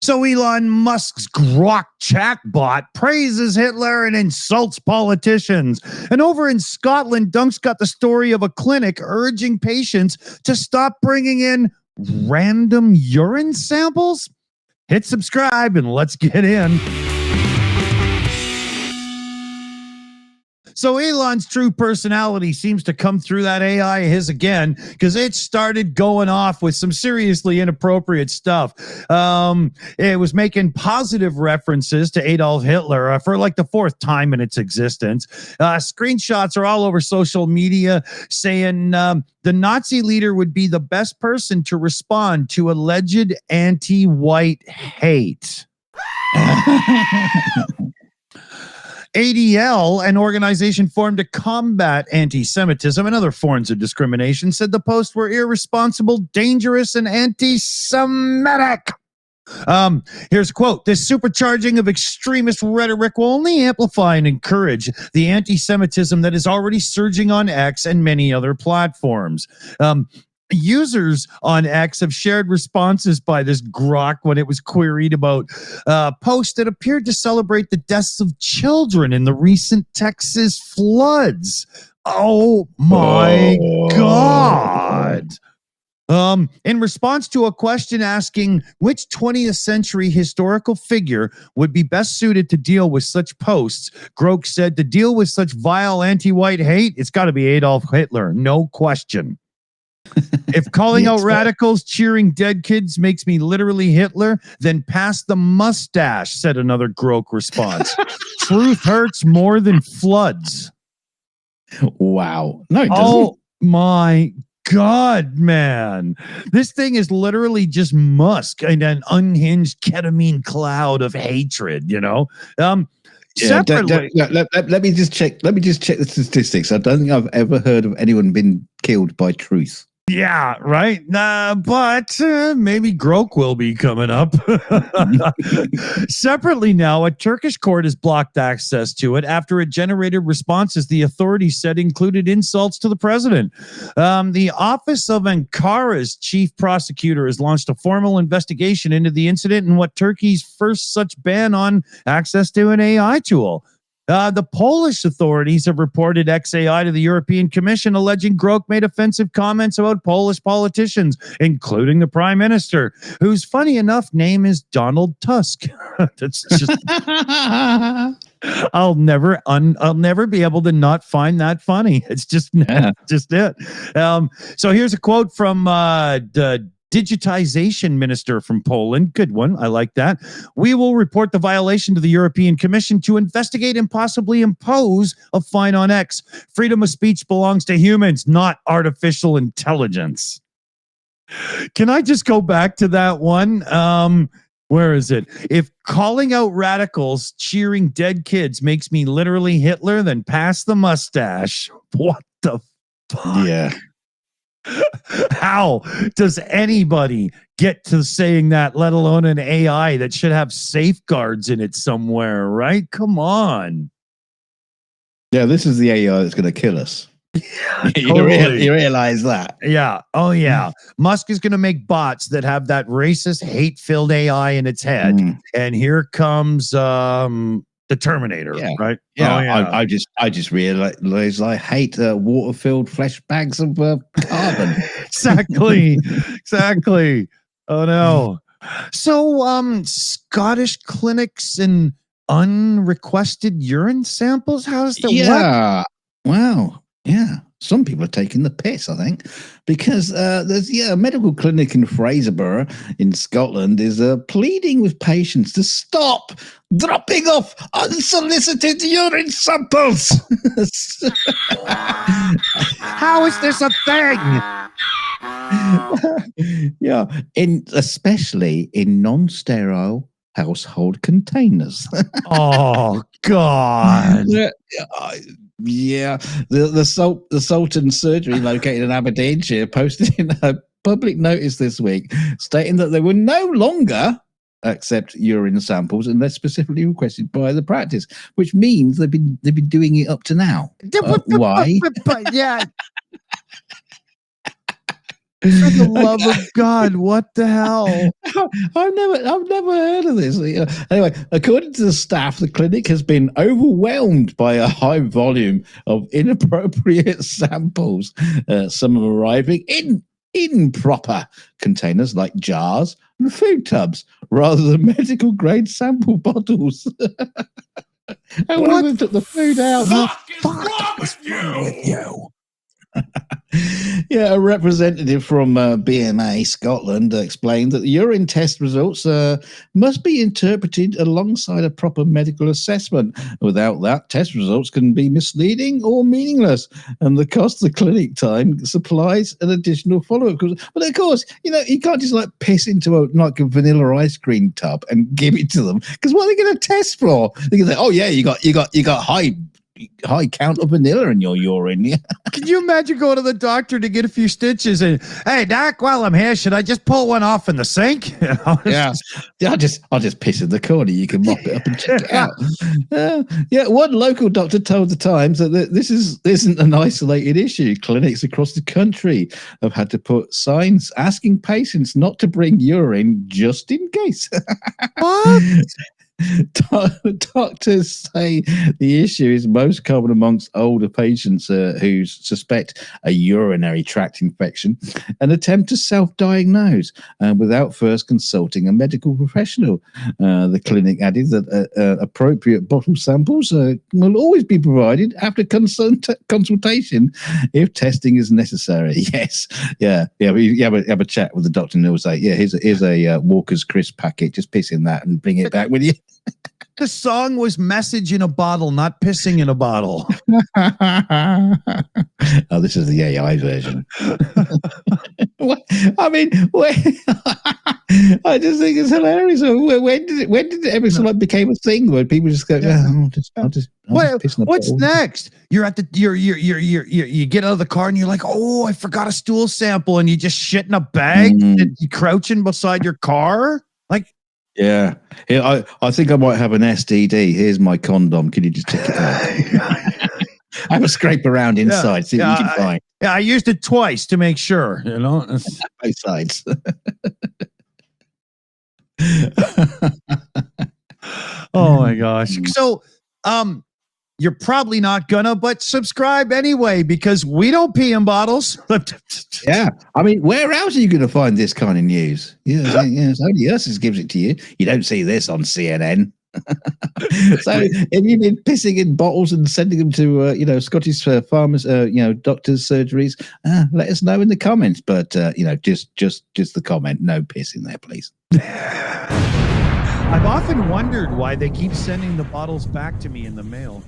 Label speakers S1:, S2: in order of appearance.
S1: So Elon Musk's Grok chatbot praises Hitler and insults politicians. And over in Scotland, Dunk's got the story of a clinic urging patients to stop bringing in random urine samples. Hit subscribe and let's get in. So Elon's true personality seems to come through that AI of his again, because it started going off with some seriously inappropriate stuff. It was making positive references to Adolf Hitler for like the fourth time in its existence. Screenshots are all over social media saying the Nazi leader would be the best person to respond to alleged anti-white hate. ADL, an organization formed to combat anti-Semitism and other forms of discrimination, said the posts were irresponsible, dangerous, and anti-Semitic. Here's a quote. This supercharging of extremist rhetoric will only amplify and encourage the anti-Semitism that is already surging on X and many other platforms. Users on X have shared responses by this Grok when it was queried about posts that appeared to celebrate the deaths of children in the recent Texas floods. Oh my God. In response to a question asking which 20th century historical figure would be best suited to deal with such posts, Grok said to deal with such vile anti-white hate, it's got to be Adolf Hitler, no question. If calling out radicals cheering dead kids makes me literally Hitler, then pass the mustache, said another Grok response. Truth hurts more than floods.
S2: Wow. No, it doesn't.
S1: Oh my God, man. This thing is literally just Musk and an unhinged ketamine cloud of hatred, you know? Separately,
S2: let me just check the statistics. I don't think I've ever heard of anyone been killed by truth.
S1: Yeah, right. But maybe Grok will be coming up. Separately now, a Turkish court has blocked access to it after it generated responses the authorities said included insults to the president. The Office of Ankara's chief prosecutor has launched a formal investigation into the incident and what Turkey's first such ban on access to an AI tool. The Polish authorities have reported XAI to the European Commission, alleging Grok made offensive comments about Polish politicians, including the Prime Minister, whose funny enough name is Donald Tusk. That's just I'll never be able to not find that funny. It's just it. So here's a quote from the Digitization Minister from Poland. Good one. I like that. We will report the violation to the European Commission to investigate and possibly impose a fine on X. Freedom of speech belongs to humans, not artificial intelligence. Can I just go back to that one? Where is it? If calling out radicals cheering dead kids makes me literally Hitler, then pass the mustache. What the fuck?
S2: Yeah.
S1: How does anybody get to saying that, let alone an AI that should have safeguards in it somewhere, right? Come on.
S2: Yeah, this is the AI that's going to kill us.
S1: Yeah,
S2: you realize that?
S1: Yeah. Oh, yeah. Musk is going to make bots that have that racist, hate-filled AI in its head. And here comes the Terminator, right?
S2: Yeah, oh, yeah. I just realized I hate water-filled flesh bags of carbon.
S1: Exactly. Oh no. So Scottish clinics and unrequested urine samples. How's the
S2: what? Wow. Yeah. Some people are taking the piss, I think, because there's a medical clinic in Fraserburgh in Scotland is pleading with patients to stop dropping off unsolicited urine samples.
S1: How is this a thing?
S2: Yeah, especially in non-sterile household containers.
S1: Oh God.
S2: Yeah, the Sultan Surgery located in Aberdeenshire posted in a public notice this week stating that they will no longer accept urine samples unless specifically requested by the practice, which means they've been doing it up to now. Why?
S1: Yeah. For the love of God, what the hell?
S2: I've never heard of this. Anyway, according to the staff, the clinic has been overwhelmed by a high volume of inappropriate samples. Some are arriving in proper containers like jars and food tubs, rather than medical grade sample bottles. Whoever took the food out.
S3: Fuck is wrong with you?
S2: Yeah, a representative from BMA Scotland explained that the urine test results must be interpreted alongside a proper medical assessment. Without that, test results can be misleading or meaningless, and the cost of the clinic time supplies an additional follow-up. But of course, you can't just like piss into a vanilla ice cream tub and give it to them, because what are they going to test for? They can say, "Oh yeah, you got high count of vanilla in your urine." Yeah.
S1: Can you imagine going to the doctor to get a few stitches and, hey, doc, while I'm here, should I just pull one off in the sink?
S2: Yeah, I'll just piss in the corner. You can mop it up and check it out. Yeah, one local doctor told the Times that this isn't an isolated issue. Clinics across the country have had to put signs asking patients not to bring urine just in case.
S1: What?
S2: Doctors say the issue is most common amongst older patients who suspect a urinary tract infection and attempt to self-diagnose without first consulting a medical professional. The clinic added that appropriate bottle samples will always be provided after consultation if testing is necessary. Yes, yeah. You have a chat with the doctor and he'll say, "Yeah, here's a Walker's crisp packet. Just piss in that and bring it back with you."
S1: The song was "Message in a Bottle," not "Pissing in a Bottle."
S2: Oh, this is the AI version. I mean, I just think it's hilarious. When did it ever sort of became a thing where people just go, "Yeah, I'll just piss in a
S1: What's
S2: bottle."
S1: next? You're at the you get out of the car and you're like, "Oh, I forgot a stool sample," and you just shit in a bag and you crouching beside your car. Like,
S2: yeah, I think I might have an STD. Here's my condom. Can you just check it out? Have a scrape around inside, see what you can find.
S1: I used it twice to make sure,
S2: Both sides.
S1: Oh my gosh. So, you're probably not gonna, but subscribe anyway, because we don't pee in bottles.
S2: Yeah, I mean, where else are you going to find this kind of news? Yeah, it's only us that gives it to you. You don't see this on CNN. So if you've been pissing in bottles and sending them to Scottish farmers, doctors' surgeries, let us know in the comments. But just the comment, no piss in there, please.
S1: I've often wondered why they keep sending the bottles back to me in the mail.